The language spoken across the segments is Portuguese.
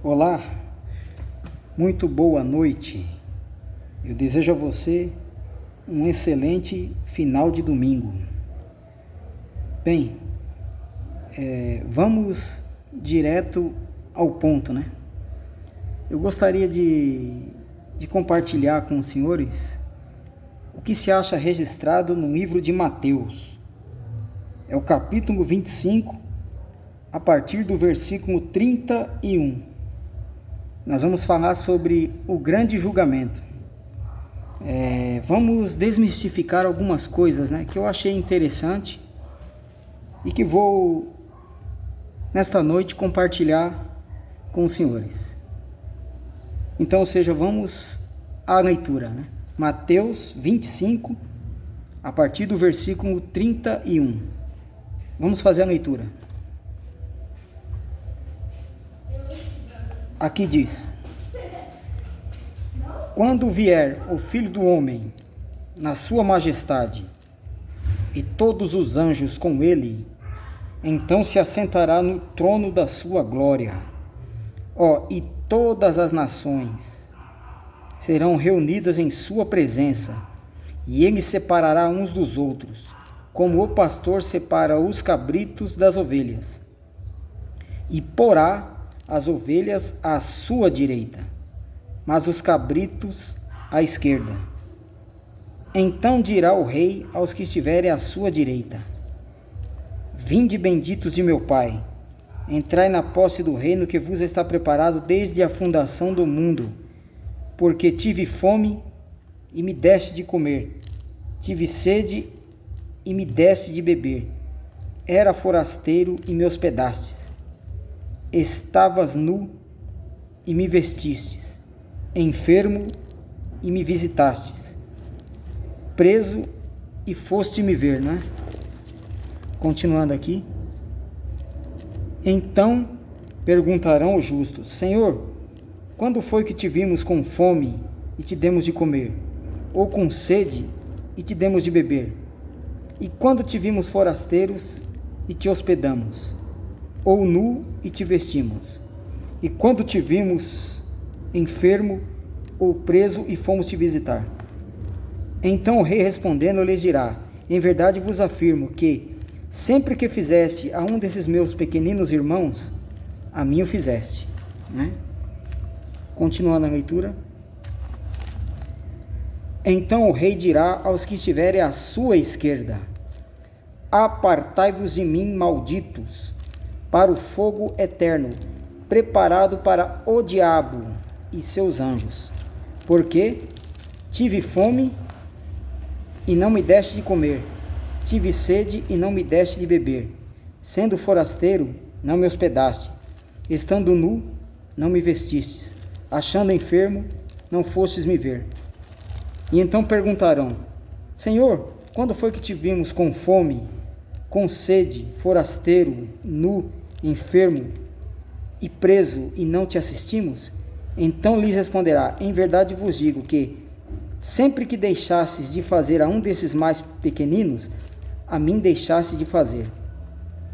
Olá, muito boa noite. Eu desejo a você um excelente final de domingo. Bem, vamos direto ao ponto, né? Eu gostaria de compartilhar com os senhores o que se acha registrado no livro de Mateus. É o capítulo 25, a partir do versículo 31. Nós vamos falar sobre o grande julgamento. Vamos desmistificar algumas coisas, né, que eu achei interessante e que vou, nesta noite, compartilhar com os senhores. Então, vamos à leitura, né? Mateus 25, a partir do versículo 31. Vamos fazer a leitura. Aqui diz: quando vier o Filho do Homem na sua majestade e todos os anjos com ele, então se assentará no trono da sua glória. E todas as nações serão reunidas em sua presença, e ele separará uns dos outros, como o pastor separa os cabritos das ovelhas, e porá as ovelhas à sua direita, mas os cabritos à esquerda. Então dirá o rei aos que estiverem à sua direita: vinde, benditos de meu Pai, entrai na posse do reino que vos está preparado desde a fundação do mundo. Porque tive fome e me deste de comer, tive sede e me deste de beber, era forasteiro e me hospedastes, estavas nu e me vestistes, enfermo e me visitastes, preso e foste me ver, né? Continuando aqui. Então perguntarão os justos: Senhor, quando foi que te vimos com fome e te demos de comer, ou com sede e te demos de beber? E quando te vimos forasteiros e te hospedamos, ou nu e te vestimos? E quando te vimos enfermo ou preso e fomos te visitar? Então o rei respondendo lhes dirá: em verdade vos afirmo que, sempre que fizeste a um desses meus pequeninos irmãos, a mim o fizeste. Né? Continuando a leitura. Então o rei dirá aos que estiverem à sua esquerda: apartai-vos de mim, malditos, para o fogo eterno, preparado para o diabo e seus anjos. Porque tive fome e não me deste de comer, tive sede e não me deste de beber, sendo forasteiro, não me hospedaste, estando nu, não me vestistes, achando enfermo, não fostes me ver. E então perguntarão: Senhor, quando foi que te vimos com fome, com sede, forasteiro, nu, enfermo e preso, e não te assistimos? Então lhes responderá: em verdade vos digo que, sempre que deixastes de fazer a um desses mais pequeninos, a mim deixastes de fazer.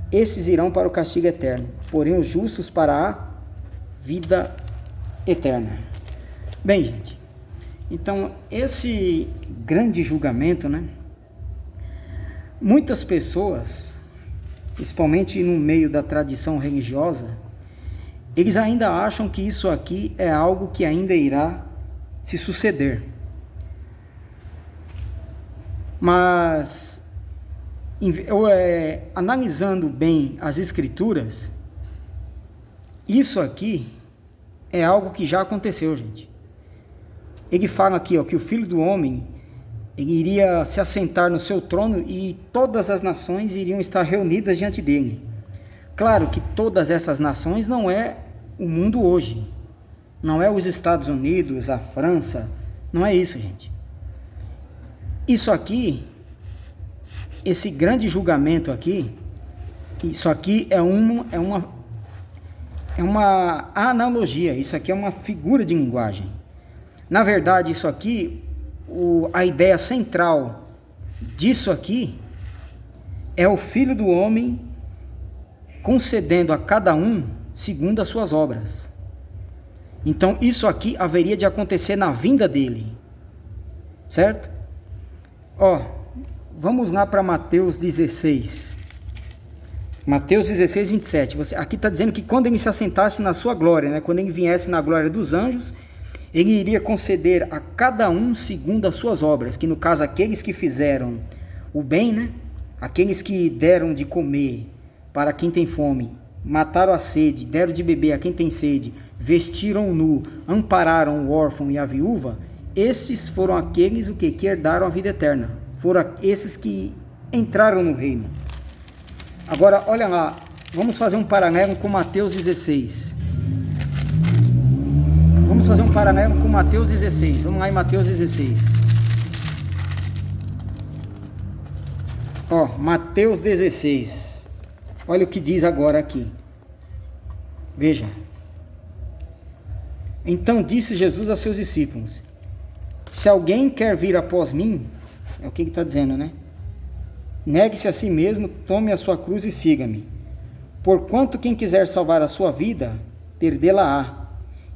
Esses irão para o castigo eterno, porém os justos para a vida eterna. Bem, gente, então esse grande julgamento, né? Muitas pessoas, principalmente no meio da tradição religiosa, eles ainda acham que isso aqui é algo que ainda irá se suceder. Mas, analisando bem as escrituras, isso aqui é algo que já aconteceu, gente. Ele fala aqui, que o Filho do Homem, ele iria se assentar no seu trono e todas as nações iriam estar reunidas diante dele. Claro que todas essas nações não é o mundo hoje. Não é os Estados Unidos, a França. Não é isso, gente. Isso aqui, esse grande julgamento aqui, isso aqui é uma analogia. Isso aqui é uma figura de linguagem. Na verdade, isso aqui, a ideia central disso aqui é o Filho do Homem concedendo a cada um segundo as suas obras. Então isso aqui haveria de acontecer na vinda dele, certo? Ó, vamos lá para Mateus 16. Mateus 16, 27. Aqui está dizendo que quando ele se assentasse na sua glória, né, quando ele viesse na glória dos anjos, ele iria conceder a cada um segundo as suas obras, que no caso aqueles que fizeram o bem, né, aqueles que deram de comer para quem tem fome, mataram a sede, deram de beber a quem tem sede, vestiram o nu, ampararam o órfão e a viúva, esses foram aqueles que herdaram a vida eterna. Foram esses que entraram no reino. Agora, olha lá, vamos fazer um paralelo com Mateus 16. Vamos fazer um paralelo com Mateus 16. Vamos lá em Mateus 16. Ó, Mateus 16. Olha o que diz agora aqui. Veja. Então disse Jesus a seus discípulos: se alguém quer vir após mim, é o que ele está dizendo, né? Negue-se a si mesmo, tome a sua cruz e siga-me. Porquanto quem quiser salvar a sua vida, perdê-la-á.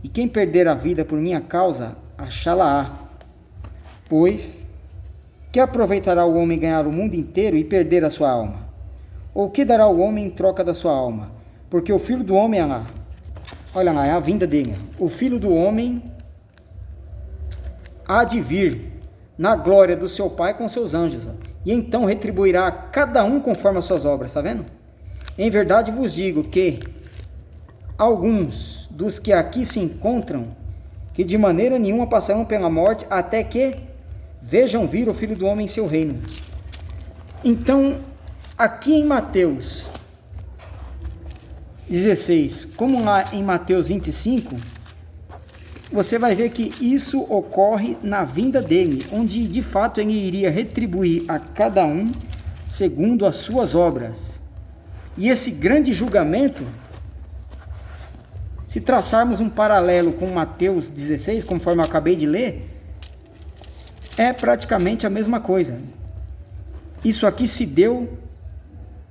E quem perder a vida por minha causa, achá-la-á. Pois, que aproveitará o homem ganhar o mundo inteiro e perder a sua alma? Ou que dará o homem em troca da sua alma? Porque o Filho do Homem, olha lá, é a vinda dele. O Filho do Homem há de vir na glória do seu Pai com seus anjos, e então retribuirá a cada um conforme as suas obras, está vendo? Em verdade vos digo que alguns dos que aqui se encontram, que de maneira nenhuma passarão pela morte, até que vejam vir o Filho do Homem em seu reino. Então, aqui em Mateus 16, como lá em Mateus 25, você vai ver que isso ocorre na vinda dele, onde de fato ele iria retribuir a cada um segundo as suas obras. E esse grande julgamento, se traçarmos um paralelo com Mateus 16, conforme eu acabei de ler, é praticamente a mesma coisa. Isso aqui se deu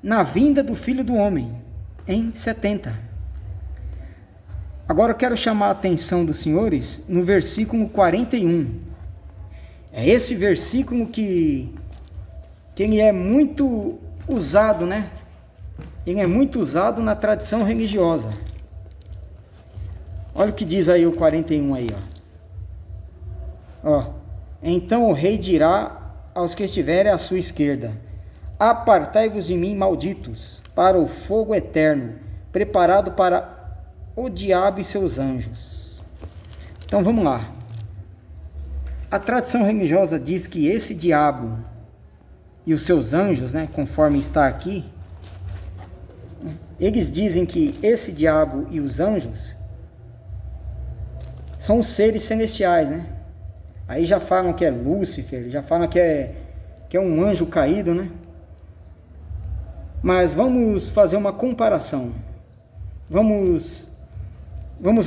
na vinda do Filho do Homem, em 70. Agora eu quero chamar a atenção dos senhores no versículo 41. É esse versículo que ele é muito usado, né? Ele é muito usado na tradição religiosa. Olha o que diz aí o 41 aí, ó. Então o rei dirá aos que estiverem à sua esquerda: apartai-vos de mim, malditos, para o fogo eterno, preparado para o diabo e seus anjos. Então vamos lá. A tradição religiosa diz que esse diabo e os seus anjos, né, conforme está aqui, eles dizem que esse diabo e os anjos são os seres celestiais, né? Aí já falam que é Lúcifer, já falam que é um anjo caído, né? Mas vamos fazer uma comparação. Vamos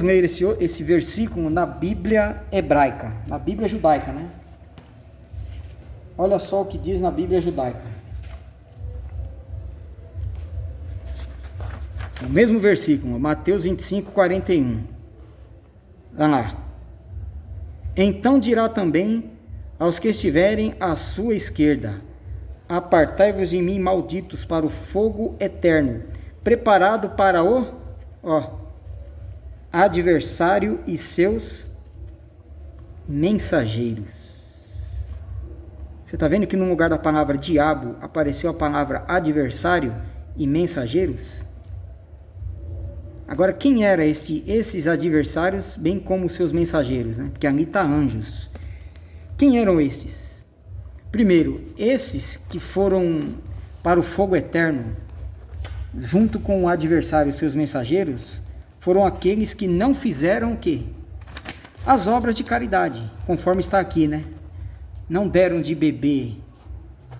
ler esse versículo na Bíblia hebraica, na Bíblia judaica, né? Olha só o que diz na Bíblia judaica. O mesmo versículo, Mateus 25, 41. Olha lá. Então dirá também aos que estiverem à sua esquerda: apartai-vos de mim, malditos, para o fogo eterno, preparado para o adversário e seus mensageiros. Você está vendo que no lugar da palavra diabo apareceu a palavra adversário e mensageiros? Agora, quem eram esses adversários, bem como os seus mensageiros, né? Porque ali está anjos. Quem eram esses? Primeiro, esses que foram para o fogo eterno, junto com o adversário e seus mensageiros, foram aqueles que não fizeram o quê? As obras de caridade, conforme está aqui, né? Não deram de beber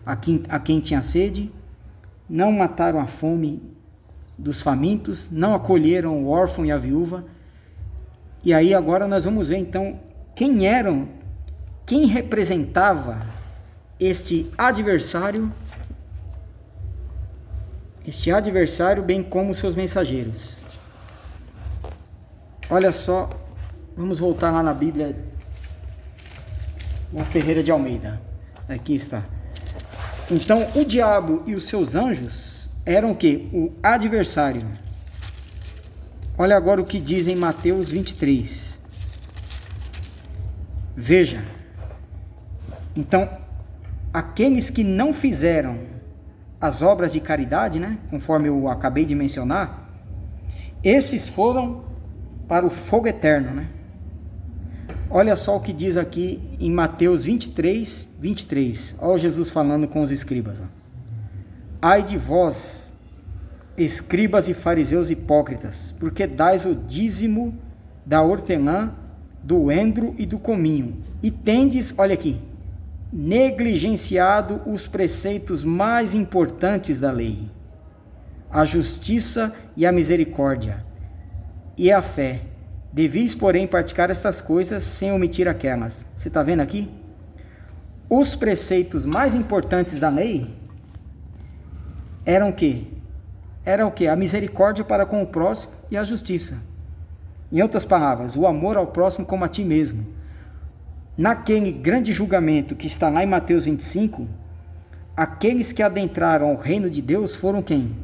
a quem tinha sede, não mataram a fome dos famintos, não acolheram o órfão e a viúva. E aí agora nós vamos ver então quem representava este adversário, bem como seus mensageiros. Olha só Vamos voltar lá na Bíblia, na Ferreira de Almeida. Aqui está. Então, o diabo e os seus anjos eram o quê? O adversário. Olha agora o que diz em Mateus 23. Veja. Então, aqueles que não fizeram as obras de caridade, né, conforme eu acabei de mencionar, esses foram para o fogo eterno, né? Olha só o que diz aqui em Mateus 23, 23. Olha Jesus falando com os escribas. Ai de vós, escribas e fariseus hipócritas, porque dais o dízimo da hortelã, do endro e do cominho, e tendes, olha aqui, negligenciado os preceitos mais importantes da lei, a justiça e a misericórdia, e a fé. Devis, porém, praticar estas coisas sem omitir aquelas. Você está vendo aqui? Os preceitos mais importantes da lei eram o quê? Era o quê? A misericórdia para com o próximo e a justiça. Em outras palavras, o amor ao próximo como a ti mesmo. Naquele grande julgamento que está lá em Mateus 25, aqueles que adentraram o reino de Deus foram quem?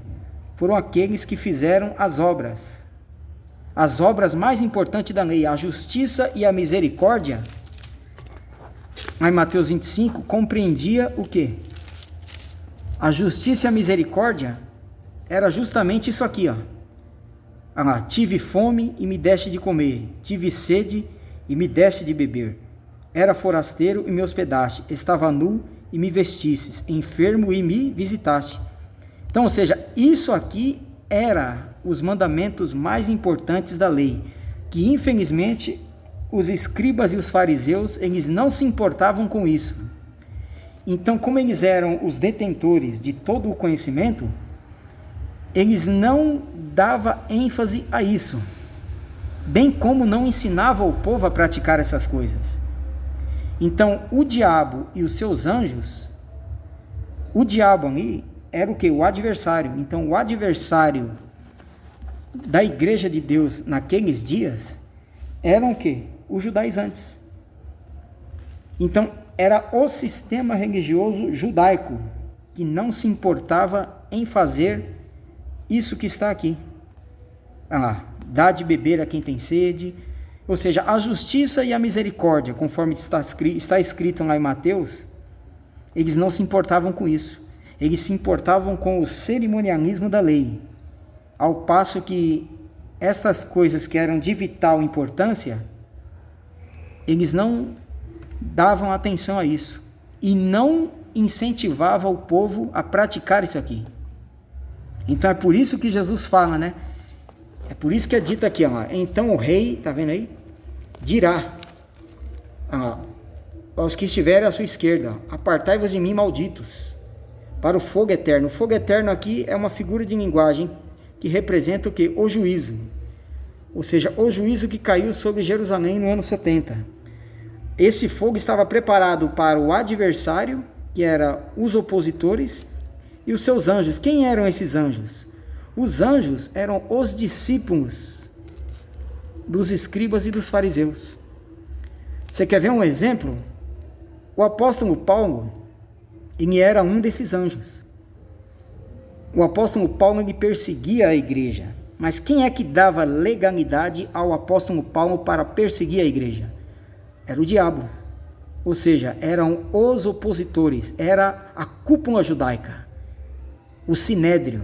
Foram aqueles que fizeram as obras mais importantes da lei, a justiça e a misericórdia. Lá em Mateus 25, compreendia o quê? A justiça e a misericórdia era justamente isso aqui, ó. Olha lá, tive fome e me deste de comer, tive sede e me deste de beber. Era forasteiro e me hospedaste, estava nu e me vestistes, enfermo e me visitaste. Então, ou seja, isso aqui era os mandamentos mais importantes da lei, que infelizmente os escribas e os fariseus, eles não se importavam com isso. Então, como eles eram os detentores de todo o conhecimento, eles não davam ênfase a isso, bem como não ensinavam o povo a praticar essas coisas. Então, o diabo e os seus anjos, o diabo ali era o que? O adversário. Então, o adversário da igreja de Deus naqueles dias eram o que? Os judaizantes. Então, era o sistema religioso judaico que não se importava em fazer isso que está aqui. Olha lá, dá de beber a quem tem sede. Ou seja, a justiça e a misericórdia, conforme está escrito lá em Mateus, eles não se importavam com isso. Eles se importavam com o cerimonialismo da lei. Ao passo que estas coisas que eram de vital importância, eles não davam atenção a isso. E não incentivavam o povo a praticar isso aqui. Então é por isso que Jesus fala, né? É por isso que é dito aqui, ó. Então o rei, tá vendo aí? Dirá aos que estiverem à sua esquerda: apartai-vos de mim, malditos, para o fogo eterno. O fogo eterno aqui é uma figura de linguagem que representa o quê? O juízo. Ou seja, o juízo que caiu sobre Jerusalém no ano 70. Esse fogo estava preparado para o adversário, que eram os opositores, e os seus anjos. Quem eram esses anjos? Os anjos eram os discípulos dos escribas e dos fariseus. Você quer ver um exemplo? O apóstolo Paulo, ele era um desses anjos. O apóstolo Paulo, ele perseguia a igreja. Mas quem é que dava legalidade ao apóstolo Paulo para perseguir a igreja? Era o diabo. Ou seja, eram os opositores, era a cúpula judaica, o sinédrio.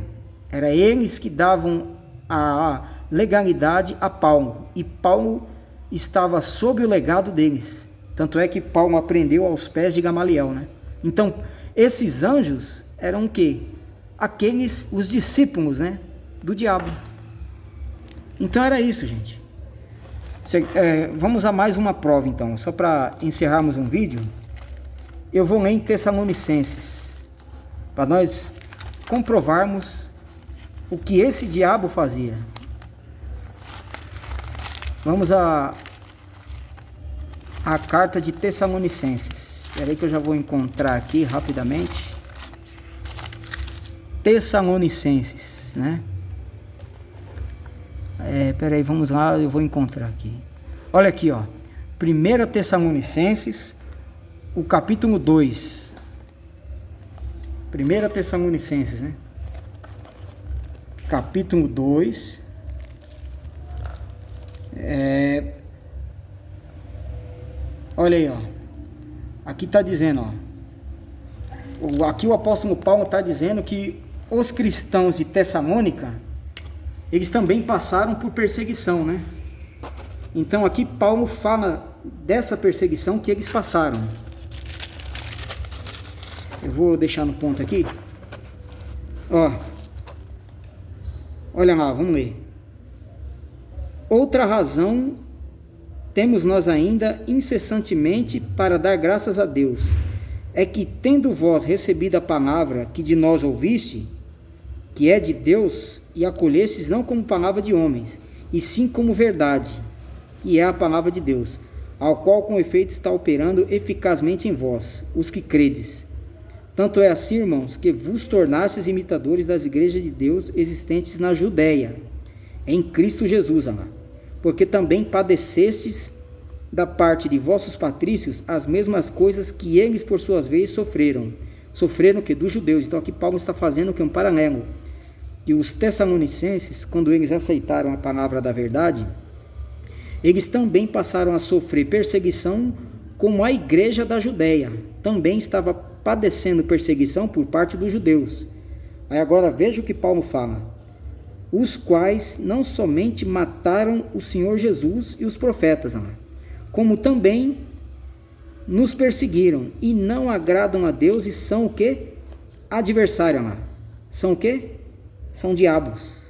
Era eles que davam a legalidade a Paulo. E Paulo estava sob o legado deles. Tanto é que Paulo aprendeu aos pés de Gamaliel, né? Então, esses anjos eram o quê? Aqueles, os discípulos, né, do diabo. Então era isso, gente. Vamos a mais uma prova, então. Só para encerrarmos um vídeo, eu vou ler em Tessalonicenses, para nós comprovarmos o que esse diabo fazia. Vamos à carta de Tessalonicenses. Espera aí que eu já vou encontrar aqui rapidamente. Tessalonicenses, né? Espera aí, vamos lá, eu vou encontrar aqui. Olha aqui, ó. 1 Tessalonicenses, o capítulo 2. 1 Tessalonicenses, né? Capítulo 2. Olha aí, ó. Aqui está dizendo, ó. Aqui o apóstolo Paulo está dizendo que os cristãos de Tessalônica, eles também passaram por perseguição, né? Então aqui Paulo fala dessa perseguição que eles passaram. Eu vou deixar no ponto aqui. Ó. Olha lá, vamos ler. Outra razão temos nós ainda incessantemente para dar graças a Deus, é que tendo vós recebido a palavra que de nós ouviste, que é de Deus, e acolhestes não como palavra de homens, e sim como verdade, que é a palavra de Deus, ao qual com efeito está operando eficazmente em vós, os que credes. Tanto é assim, irmãos, que vos tornastes imitadores das igrejas de Deus existentes na Judéia, em Cristo Jesus, porque também padecestes da parte de vossos patrícios as mesmas coisas que eles por suas vezes sofreram. Sofreram o que? Dos judeus. Então aqui Paulo está fazendo que um paralelo. E os tessalonicenses, quando eles aceitaram a palavra da verdade, eles também passaram a sofrer perseguição, como a igreja da Judéia também estava padecendo perseguição por parte dos judeus. Aí agora veja o que Paulo fala. Os quais não somente mataram o Senhor Jesus e os profetas, como também nos perseguiram e não agradam a Deus e são o que? Adversário. São o que? São diabos.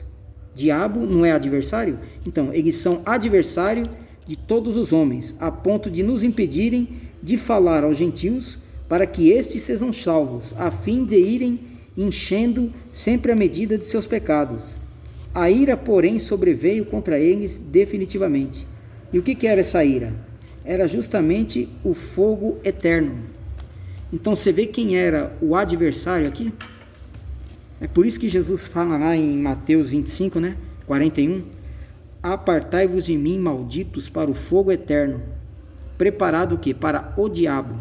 Diabo não é adversário? Então, eles são adversário de todos os homens, a ponto de nos impedirem de falar aos gentios, para que estes sejam salvos, a fim de irem enchendo sempre a medida de seus pecados. A ira, porém, sobreveio contra eles definitivamente. E o que era essa ira? Era justamente o fogo eterno. Então você vê quem era o adversário aqui? É por isso que Jesus fala lá em Mateus 25, né? 41. Apartai-vos de mim, malditos, para o fogo eterno. Preparado o quê? Para o diabo.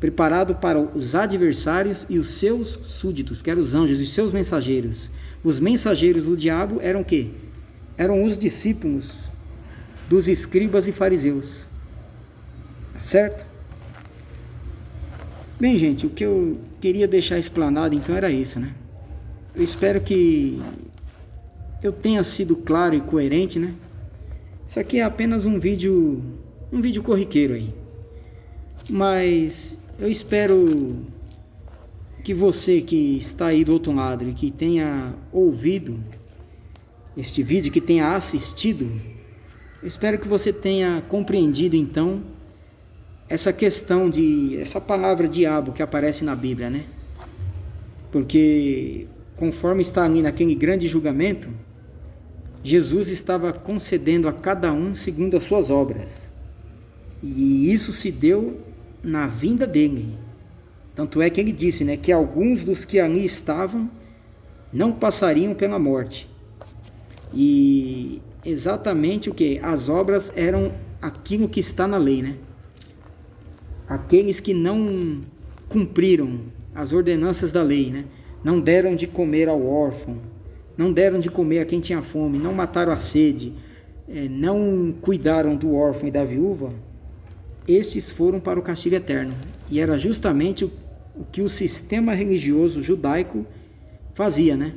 Preparado para os adversários e os seus súditos, que eram os anjos e seus mensageiros. Os mensageiros do diabo eram o quê? Eram os discípulos dos escribas e fariseus. Certo? Bem, gente, o que eu queria deixar explanado então era isso, né? Eu espero que eu tenha sido claro e coerente, né? Isso aqui é apenas um vídeo corriqueiro aí. Mas eu espero que você que está aí do outro lado e que tenha ouvido este vídeo, que tenha assistido, eu espero que você tenha compreendido então essa questão essa palavra diabo que aparece na Bíblia, né? Porque conforme está ali naquele grande julgamento, Jesus estava concedendo a cada um segundo as suas obras. E isso se deu na vinda dele. Tanto é que ele disse, né, que alguns dos que ali estavam não passariam pela morte. E exatamente o que? As obras eram aquilo que está na lei, né? Aqueles que não cumpriram as ordenanças da lei, né? Não deram de comer ao órfão, não deram de comer a quem tinha fome, não mataram a sede, não cuidaram do órfão e da viúva, esses foram para o castigo eterno. E era justamente o que o sistema religioso judaico fazia, né?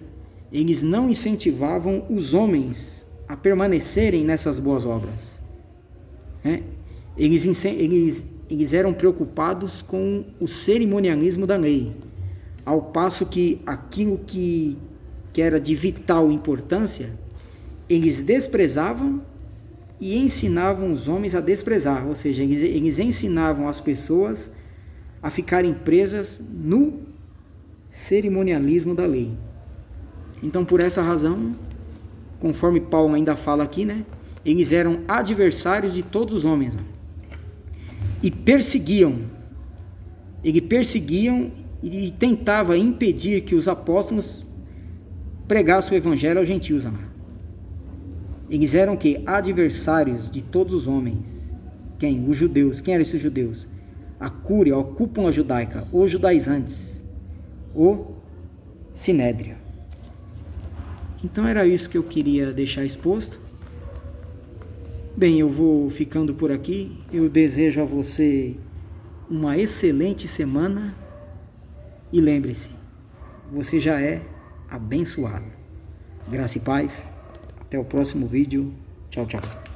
Eles não incentivavam os homens a permanecerem nessas boas obras, né? Eles eram preocupados com o cerimonialismo da lei, ao passo que aquilo que era de vital importância, eles desprezavam e ensinavam os homens a desprezar, ou seja, eles ensinavam as pessoas a ficarem presas no cerimonialismo da lei. Então, por essa razão, conforme Paulo ainda fala aqui, né, eles eram adversários de todos os homens, né, e perseguiam e tentava impedir que os apóstolos pregassem o evangelho aos gentios. Eles eram que adversários de todos os homens. Quem? Os judeus. Quem eram esses judeus? A cúria, a cúpula judaica, os judaizantes, o sinédrio. Então era isso que eu queria deixar exposto. Bem, eu vou ficando por aqui. Eu desejo a você uma excelente semana e lembre-se, você já é abençoado. Graça e paz. Até o próximo vídeo. Tchau, tchau.